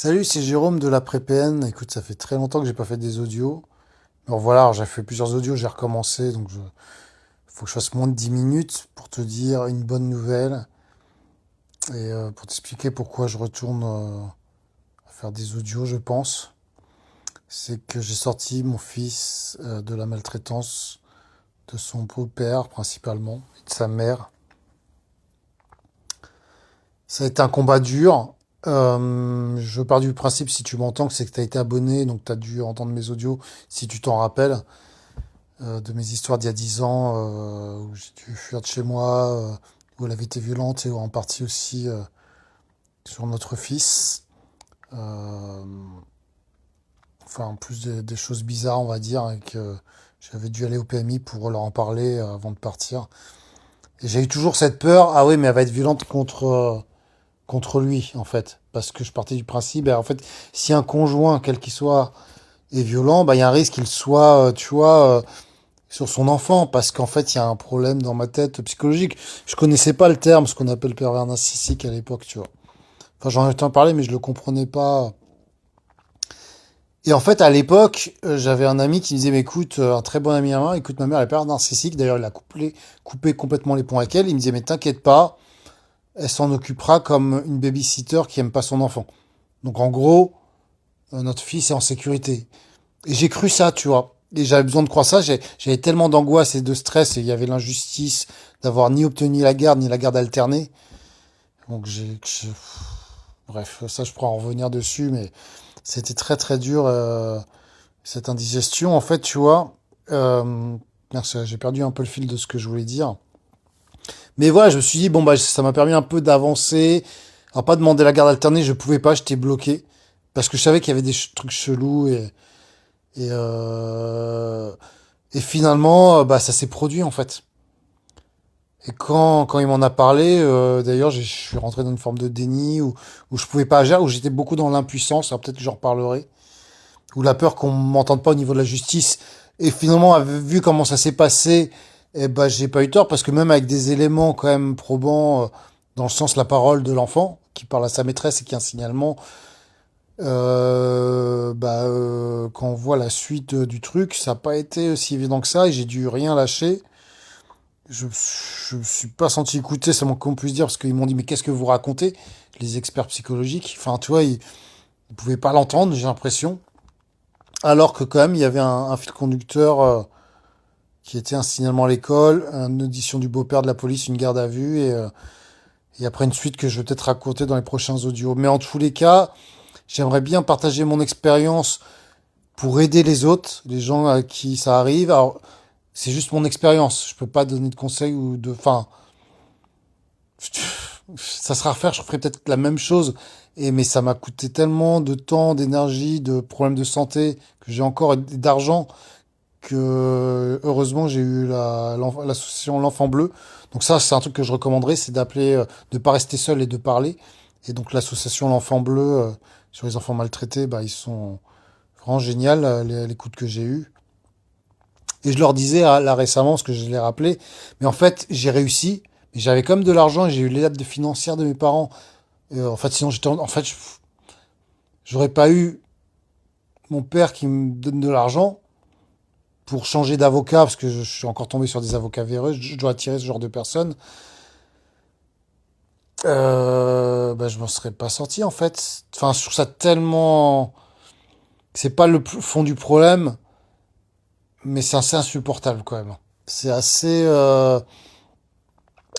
Salut, c'est Jérôme de la PrépN. Écoute, ça fait très longtemps que j'ai pas fait des audios. Alors voilà, alors j'ai fait plusieurs audios, j'ai recommencé, donc faut que je fasse moins de 10 minutes pour te dire une bonne nouvelle et pour t'expliquer pourquoi je retourne à faire des audios, je pense. C'est que j'ai sorti mon fils de la maltraitance de son beau-père principalement et de sa mère. Ça a été un combat dur. Je pars du principe, si tu m'entends, que c'est que tu as été abonné, donc tu as dû entendre mes audios, si tu t'en rappelles, de mes histoires d'il y a 10 ans, où j'ai dû fuir de chez moi, où elle avait été violente, et en partie aussi sur notre fils. Euh, enfin, en plus des choses bizarres, on va dire, et que j'avais dû aller au PMI pour leur en parler avant de partir. Et j'ai eu toujours cette peur, ah oui, mais elle va être violente contre lui, en fait. Parce que je partais du principe, en fait, si un conjoint, quel qu'il soit, est violent, bah, il y a un risque qu'il soit, tu vois, sur son enfant, parce qu'en fait, il y a un problème dans ma tête psychologique. Je connaissais pas le terme, ce qu'on appelle pervers narcissique à l'époque, tu vois. Enfin, j'en ai entendu parler, mais je le comprenais pas. Et en fait, à l'époque, j'avais un ami qui me disait, mais écoute, un très bon ami à moi, écoute, ma mère, elle est pervers narcissique. D'ailleurs, il a coupé complètement les ponts avec elle. Il me disait, mais t'inquiète pas, elle s'en occupera comme une babysitter qui aime pas son enfant. Donc, en gros, notre fils est en sécurité. Et j'ai cru ça, tu vois. Et j'avais besoin de croire ça. J'avais tellement d'angoisse et de stress. Et il y avait l'injustice d'avoir ni obtenu la garde, ni la garde alternée. Donc bref, ça je pourrais en revenir dessus. Mais c'était très très dur, cette indigestion. En fait, tu vois. Merci, j'ai perdu un peu le fil de ce que je voulais dire. Mais voilà, je me suis dit, bon, bah, ça m'a permis un peu d'avancer. Alors, pas demander la garde alternée, je pouvais pas, j'étais bloqué. Parce que je savais qu'il y avait des trucs chelous et, euh, et finalement, bah, ça s'est produit en fait. Et quand il m'en a parlé, d'ailleurs, je suis rentré dans une forme de déni où je pouvais pas agir, où j'étais beaucoup dans l'impuissance. Alors peut-être que j'en reparlerai. Ou la peur qu'on m'entende pas au niveau de la justice. Et finalement, vu comment ça s'est passé, eh ben, j'ai pas eu tort parce que même avec des éléments quand même probants, dans le sens la parole de l'enfant qui parle à sa maîtresse et qui a un signalement, quand on voit la suite du truc, ça n'a pas été aussi évident que ça et j'ai dû rien lâcher. Je me suis pas senti écouté, c'est moins qu'on puisse dire, parce qu'ils m'ont dit, mais qu'est-ce que vous racontez, les experts psychologiques? Enfin, tu vois, ils pouvaient pas l'entendre, j'ai l'impression. Alors que quand même, il y avait un fil conducteur qui était un signalement à l'école, une audition du beau-père de la police, une garde à vue, et après une suite que je vais peut-être raconter dans les prochains audios. Mais en tous les cas, j'aimerais bien partager mon expérience pour aider les autres, les gens à qui ça arrive. Alors, c'est juste mon expérience. Je peux pas donner de conseils ou de, enfin, ça sera à refaire, je ferai peut-être la même chose. Mais ça m'a coûté tellement de temps, d'énergie, de problèmes de santé que j'ai encore et d'argent que heureusement j'ai eu l'association L'Enfant Bleu. Donc ça, c'est un truc que je recommanderais, c'est d'appeler, de pas rester seul et de parler. Et donc l'association L'Enfant Bleu sur les enfants maltraités, bah, ils sont vraiment géniaux, l'écoute que j'ai eue. Et je leur disais là récemment, ce que je l'ai rappelé, mais en fait j'ai réussi, mais j'avais quand même de l'argent et j'ai eu l'aide financière de mes parents. En fait, sinon en fait, j'aurais pas eu mon père qui me donne de l'argent pour changer d'avocat, parce que je suis encore tombé sur des avocats véreux, je dois attirer ce genre de personnes. Bah, je m'en serais pas sorti en fait. Enfin, je trouve ça tellement. C'est pas le fond du problème, mais c'est assez insupportable quand même. C'est assez.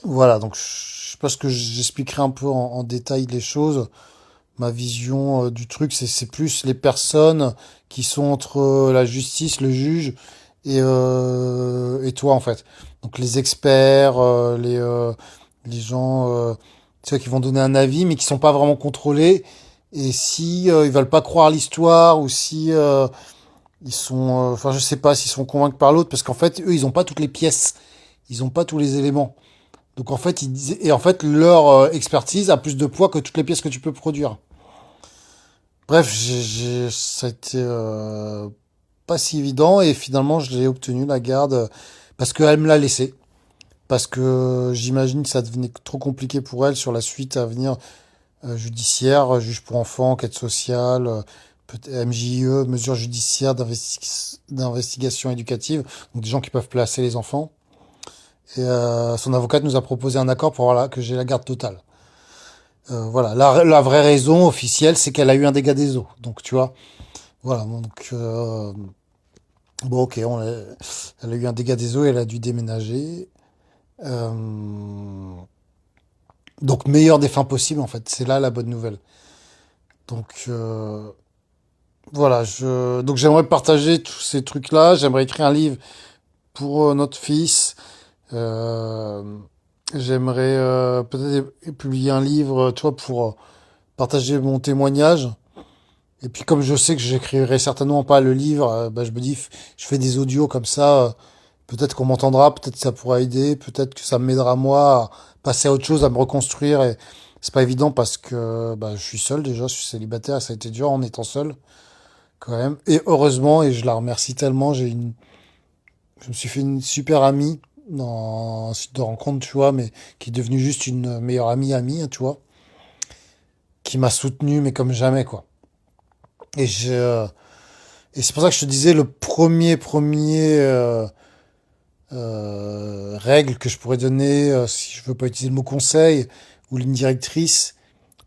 Voilà, donc je pense que j'expliquerai un peu en détail les choses. Ma vision du truc, c'est plus les personnes qui sont entre la justice, le juge et toi en fait. Donc les experts, les gens tu sais, qui vont donner un avis mais qui sont pas vraiment contrôlés. Et si ils veulent pas croire l'histoire ou si ils sont, enfin je sais pas s'ils sont convaincus par l'autre parce qu'en fait eux ils ont pas toutes les pièces, ils ont pas tous les éléments. Donc en fait ils disaient, et en fait leur expertise a plus de poids que toutes les pièces que tu peux produire. Bref, ça a été pas si évident et finalement je l'ai obtenu la garde parce qu'elle me l'a laissé. Parce que j'imagine que ça devenait trop compliqué pour elle sur la suite à venir judiciaire, juge pour enfants, enquête sociale, MJE, mesures judiciaires d'investigation éducative, donc des gens qui peuvent placer les enfants. Et son avocate nous a proposé un accord pour voilà, que j'ai la garde totale. Voilà, la vraie raison officielle, c'est qu'elle a eu un dégât des eaux. Donc, tu vois, voilà, donc, bon, ok, elle a eu un dégât des eaux et elle a dû déménager. Euh, donc, meilleure des fins possibles, en fait. C'est là la bonne nouvelle. Donc, voilà, donc j'aimerais partager tous ces trucs-là. J'aimerais écrire un livre pour notre fils. Euh, J'aimerais peut-être publier un livre, tu vois, pour partager mon témoignage. Et puis comme je sais que j'écrirai certainement pas le livre, bah, je me dis, je fais des audios comme ça. Peut-être qu'on m'entendra, peut-être que ça pourra aider, peut-être que ça m'aidera moi à passer à autre chose, à me reconstruire. Et c'est pas évident parce que bah, je suis seul déjà, je suis célibataire, et ça a été dur en étant seul quand même. Et heureusement, et je la remercie tellement, je me suis fait une super amie dans un site de rencontre, tu vois, mais qui est devenue juste une meilleure amie, hein, tu vois, qui m'a soutenu, mais comme jamais, quoi. Et et c'est pour ça que je te disais, le premier règle que je pourrais donner, si je veux pas utiliser le mot conseil ou ligne directrice,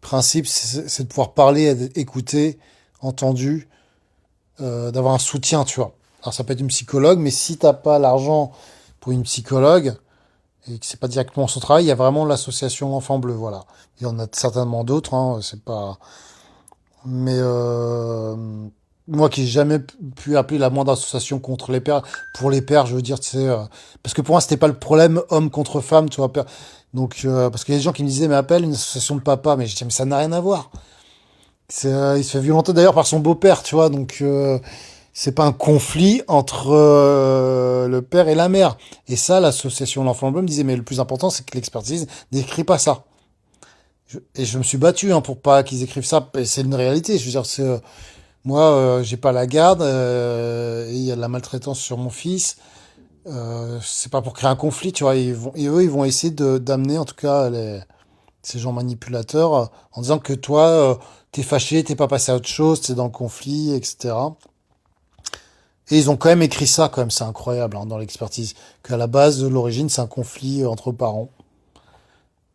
principe, c'est de pouvoir parler, être écouté, entendu, d'avoir un soutien, tu vois. Alors ça peut être une psychologue, mais si t'as pas l'argent pour une psychologue et que c'est pas directement son travail, il y a vraiment l'association Enfant Bleu, voilà. Il y en a certainement d'autres, hein, c'est pas. Mais moi qui n'ai jamais pu appeler la moindre association contre les pères, pour les pères, je veux dire, tu sais, parce que pour moi c'était pas le problème homme contre femme, tu vois, père. Donc parce qu'il y a des gens qui me disaient mais appelle une association de papa, mais je dis mais ça n'a rien à voir. Il se fait violenter d'ailleurs par son beau-père, tu vois, donc c'est pas un conflit entre le père et la mère. Et ça, l'association L'Enfant Bleu me disait mais le plus important c'est que l'expertise n'écrit pas ça. Et je me suis battu hein, pour pas qu'ils écrivent ça. Et c'est une réalité. Je veux dire, moi, j'ai pas la garde et il y a de la maltraitance sur mon fils. C'est pas pour créer un conflit, tu vois. Et eux, ils vont essayer d'amener, en tout cas, ces gens manipulateurs, en disant que toi, t'es fâché, t'es pas passé à autre chose, t'es dans le conflit, etc. Et ils ont quand même écrit ça, quand même, c'est incroyable hein, dans l'expertise, qu'à la base, de l'origine, c'est un conflit entre parents.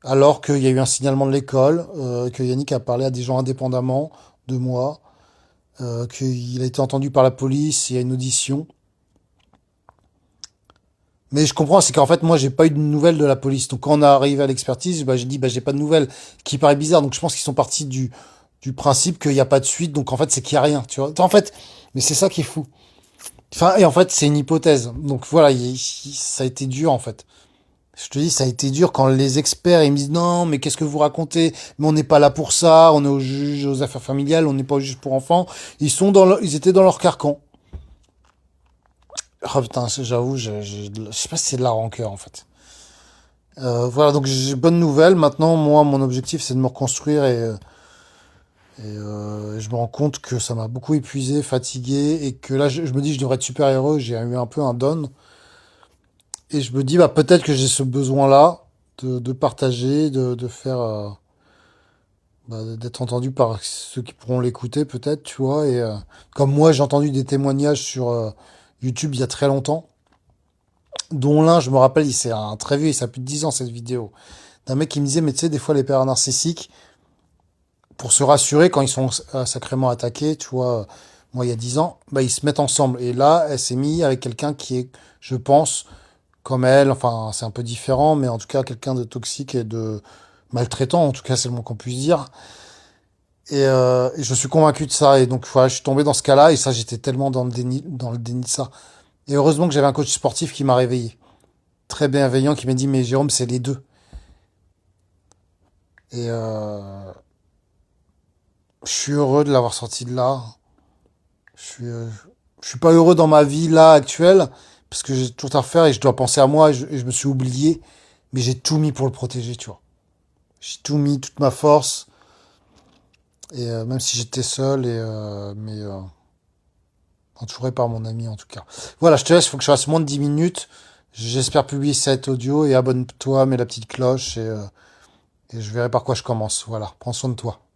Alors qu'il y a eu un signalement de l'école, que Yannick a parlé à des gens indépendamment de moi, qu'il a été entendu par la police, il y a une audition. Mais je comprends, c'est qu'en fait, moi, j'ai pas eu de nouvelles de la police. Donc, quand on est arrivé à l'expertise, bah, j'ai dit, bah, j'ai pas de nouvelles, qui paraît bizarre. Donc, je pense qu'ils sont partis du principe qu'il n'y a pas de suite. Donc, en fait, c'est qu'il y a rien, tu vois. En fait, mais c'est ça qui est fou. Enfin, et en fait, c'est une hypothèse. Donc, voilà, ça a été dur, en fait. Je te dis, ça a été dur quand les experts, ils me disent, non, mais qu'est-ce que vous racontez? Mais on n'est pas là pour ça, on est au juge aux affaires familiales, on n'est pas au juge pour enfants. Ils étaient dans leur carcan. Oh putain, j'avoue, je sais pas si c'est de la rancœur en fait. Voilà, donc j'ai bonne nouvelle. Maintenant, moi, mon objectif, c'est de me reconstruire et je me rends compte que ça m'a beaucoup épuisé, fatigué et que là, je me dis, je devrais être super heureux. J'ai eu un peu un down et je me dis, bah peut-être que j'ai ce besoin-là de partager, de faire, bah, d'être entendu par ceux qui pourront l'écouter, peut-être, tu vois. Et comme moi, j'ai entendu des témoignages sur YouTube il y a très longtemps. Dont l'un, je me rappelle, c'est un très vieux, ça a plus de 10 ans cette vidéo, d'un mec qui me disait, mais tu sais, des fois les pères narcissiques, pour se rassurer quand ils sont sacrément attaqués, tu vois, moi il y a 10 ans, bah ils se mettent ensemble. Et là, elle s'est mise avec quelqu'un qui est, je pense, comme elle, enfin c'est un peu différent, mais en tout cas quelqu'un de toxique et de maltraitant, en tout cas c'est le mot qu'on puisse dire. Et je suis convaincu de ça. Et donc voilà, je suis tombé dans ce cas-là, et ça j'étais tellement dans le déni de ça. Et heureusement que j'avais un coach sportif qui m'a réveillé. Très bienveillant, qui m'a dit, mais Jérôme, c'est les deux. Et je suis heureux de l'avoir sorti de là. Je suis pas heureux dans ma vie là actuelle parce que j'ai tout à refaire et je dois penser à moi et je me suis oublié. Mais j'ai tout mis pour le protéger, tu vois. J'ai tout mis, toute ma force. Et même si j'étais seul mais entouré par mon ami en tout cas. Voilà, je te laisse. Il faut que je fasse moins de 10 minutes. J'espère publier cet audio et abonne-toi, mets la petite cloche et je verrai par quoi je commence. Voilà, prends soin de toi.